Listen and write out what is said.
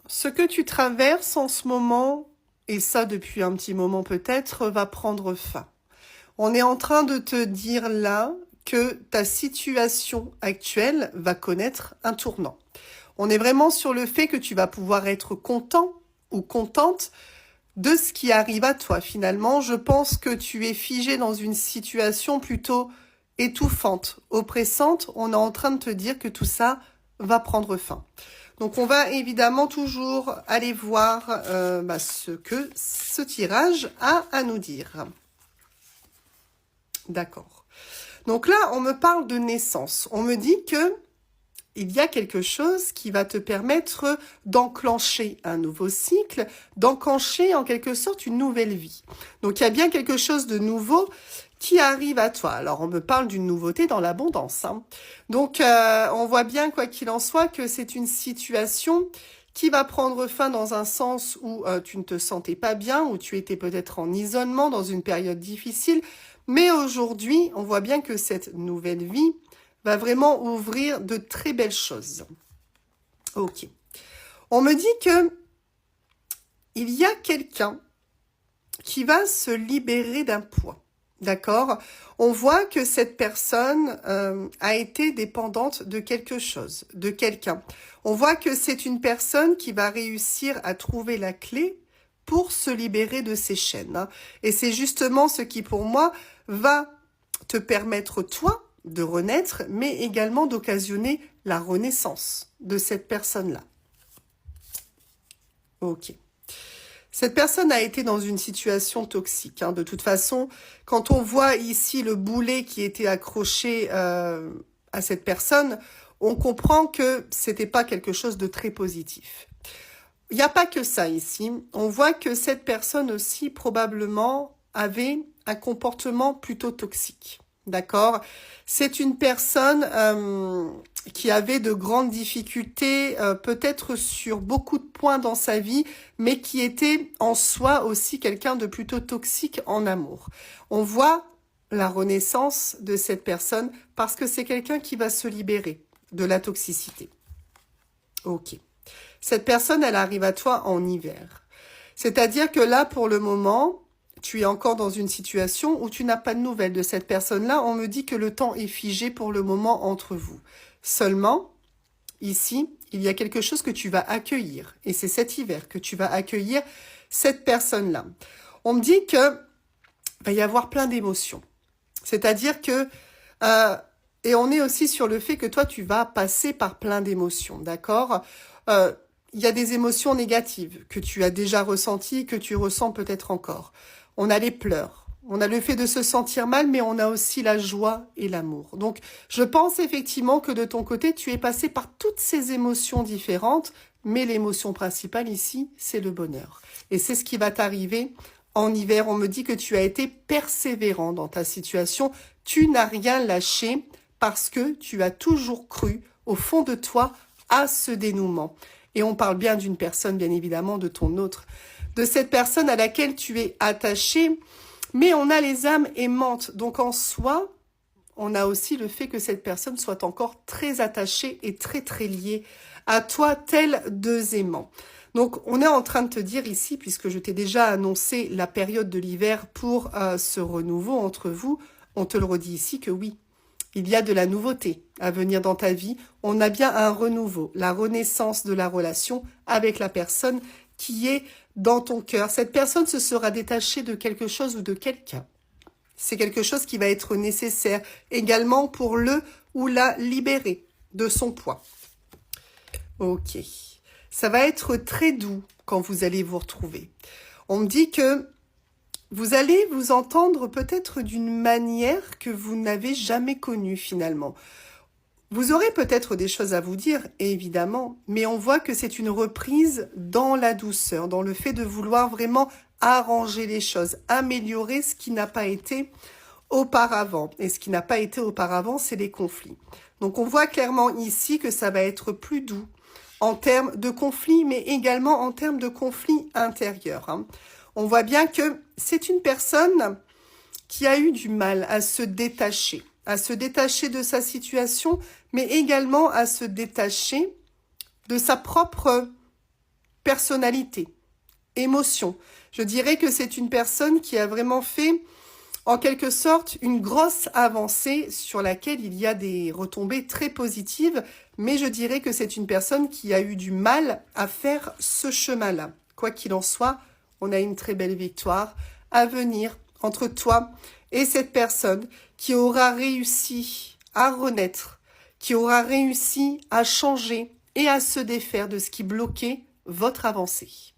Ce que tu traverses en ce moment, et ça depuis un petit moment peut-être, va prendre fin. On est en train de te dire là que ta situation actuelle va connaître un tournant. On est vraiment sur le fait que tu vas pouvoir être content ou contente de ce qui arrive à toi. Finalement, je pense que tu es figé dans une situation plutôt étouffante, oppressante. On est en train de te dire que tout ça va prendre fin. Donc on va évidemment toujours aller voir ce que ce tirage a à nous dire. D'accord. Donc là, on me parle de naissance. On me dit que il y a quelque chose qui va te permettre d'enclencher un nouveau cycle, d'enclencher en quelque sorte une nouvelle vie. Donc il y a bien quelque chose de nouveau qui arrive à toi. Alors on me parle d'une nouveauté dans l'abondance, hein. Donc on voit bien, quoi qu'il en soit, que c'est une situation qui va prendre fin dans un sens où tu ne te sentais pas bien, où tu étais peut-être en isolement dans une période difficile. Mais aujourd'hui, on voit bien que cette nouvelle vie va vraiment ouvrir de très belles choses. Ok. On me dit que il y a quelqu'un qui va se libérer d'un poids. D'accord? On voit que cette personne a été dépendante de quelque chose, de quelqu'un. On voit que c'est une personne qui va réussir à trouver la clé pour se libérer de ses chaînes, hein. Et c'est justement ce qui, pour moi, va te permettre, toi, de renaître, mais également d'occasionner la renaissance de cette personne-là. Ok. Cette personne a été dans une situation toxique, hein. De toute façon, quand on voit ici le boulet qui était accroché à cette personne, on comprend que c'était pas quelque chose de très positif. Il n'y a pas que ça ici. On voit que cette personne aussi probablement avait un comportement plutôt toxique. D'accord? C'est une personne qui avait de grandes difficultés, peut-être sur beaucoup de points dans sa vie, mais qui était en soi aussi quelqu'un de plutôt toxique en amour. On voit la renaissance de cette personne parce que c'est quelqu'un qui va se libérer de la toxicité. Ok. Cette personne, elle arrive à toi en hiver. C'est-à-dire que là, pour le moment, tu es encore dans une situation où tu n'as pas de nouvelles de cette personne-là. On me dit que le temps est figé pour le moment entre vous. Seulement, ici, il y a quelque chose que tu vas accueillir. Et c'est cet hiver que tu vas accueillir cette personne-là. On me dit que va y avoir plein d'émotions. C'est-à-dire que... et on est aussi sur le fait que toi, tu vas passer par plein d'émotions, d'accord? Il y a des émotions négatives que tu as déjà ressenties, que tu ressens peut-être encore. On a les pleurs, on a le fait de se sentir mal, mais on a aussi la joie et l'amour. Donc, je pense effectivement que de ton côté, tu es passé par toutes ces émotions différentes, mais l'émotion principale ici, c'est le bonheur. Et c'est ce qui va t'arriver en hiver. On me dit que tu as été persévérant dans ta situation, tu n'as rien lâché parce que tu as toujours cru au fond de toi à ce dénouement. Et on parle bien d'une personne, bien évidemment, de ton autre, de cette personne à laquelle tu es attaché, mais on a les âmes aimantes. Donc en soi, on a aussi le fait que cette personne soit encore très attachée et très très liée à toi, tel deux aimants. Donc on est en train de te dire ici, puisque je t'ai déjà annoncé la période de l'hiver pour ce renouveau entre vous, on te le redit ici que oui, il y a de la nouveauté à venir dans ta vie. On a bien un renouveau, la renaissance de la relation avec la personne qui est dans ton cœur. Cette personne se sera détachée de quelque chose ou de quelqu'un. C'est quelque chose qui va être nécessaire également pour le ou la libérer de son poids. Ok. Ça va être très doux quand vous allez vous retrouver. On me dit que vous allez vous entendre peut-être d'une manière que vous n'avez jamais connue finalement. Vous aurez peut-être des choses à vous dire, évidemment, mais on voit que c'est une reprise dans la douceur, dans le fait de vouloir vraiment arranger les choses, améliorer ce qui n'a pas été auparavant. Et ce qui n'a pas été auparavant, c'est les conflits. Donc on voit clairement ici que ça va être plus doux en termes de conflits, mais également en termes de conflits intérieurs, hein. On voit bien que c'est une personne qui a eu du mal à se détacher de sa situation, mais également à se détacher de sa propre personnalité, émotion. Je dirais que c'est une personne qui a vraiment fait, en quelque sorte, une grosse avancée sur laquelle il y a des retombées très positives, mais je dirais que c'est une personne qui a eu du mal à faire ce chemin-là. Quoi qu'il en soit, on a une très belle victoire à venir entre toi et cette personne qui aura réussi à renaître, qui aura réussi à changer et à se défaire de ce qui bloquait votre avancée.